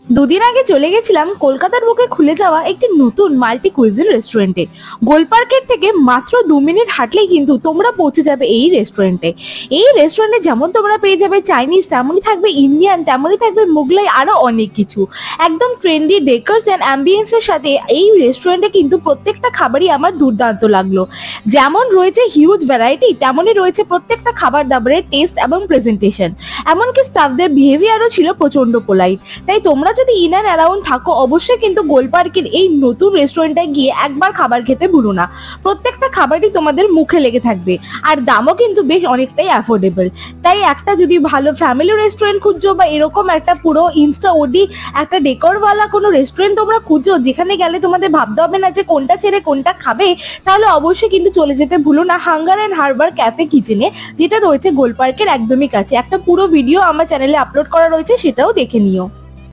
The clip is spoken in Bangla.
দুদিন আগে চলে গেছিলাম কলকাতার বুকে খুলে যাওয়া একটি নতুন মাল্টি কুইজিন রেস্টুরেন্টে। গোলপার্কের থেকে মাত্র 2 মিনিট হাঁটলেই কিন্তু তোমরা পৌঁছে যাবে এই রেস্টুরেন্টে। এই রেস্টুরেন্টে যেমন তোমরা পেয়ে যাবে চাইনিজ, তেমনই থাকবে ইন্ডিয়ান, তেমনই থাকবে মুঘলাই, আরো অনেক কিছু। একদম ট্রেন্ডি ডেকার্স অ্যান্ড অ্যাম্বিয়েন্সের সাথে এই রেস্টুরেন্টে কিন্তু প্রত্যেকটা খাবারই আমার দুর্দান্ত লাগলো। যেমন রয়েছে হিউজ ভ্যারাইটি, তেমনই রয়েছে প্রত্যেকটা খাবার দাবারের টেস্ট এবং প্রেজেন্টেশন। এমনকি স্টাফদের বিহেভিয়ারও ছিল প্রচন্ড পোলাইট। তাই তোমরা যদি ইন অ্যান্ড অ্যারাউন্ড থাকো, অবশ্যই কিন্তু গোলপার্কের এই নতুন রেস্টুরেন্টে গিয়ে একবার খাবার খেতে ভুলো না। প্রত্যেকটা খাবারই তোমাদের মুখে লেগে থাকবে, আর দামও কিন্তু বেশ অনেকটাই অ্যাফোর্ডেবল। তাই একটা যদি ভালো ফ্যামিলি রেস্টুরেন্ট খুঁজছো, বা এরকম একটা পুরো ইনস্টা ওডি একটা ডেকোরওয়ালা কোনো রেস্টুরেন্ট তোমরা খুঁজছো যেখানে গেলে তোমাদের ভাবতে হবে না যে কোনটা ছেড়ে কোনটা খাবে, তাহলে অবশ্যই কিন্তু চলে যেতে ভুলো না হাঙ্গার অ্যান্ড হারবার ক্যাফে কিচেনে, যেটা রয়েছে গোলপার্কের একদমই কাছে। একটা পুরো ভিডিও আমার চ্যানেলে আপলোড করা রয়েছে, সেটাও দেখে নিও।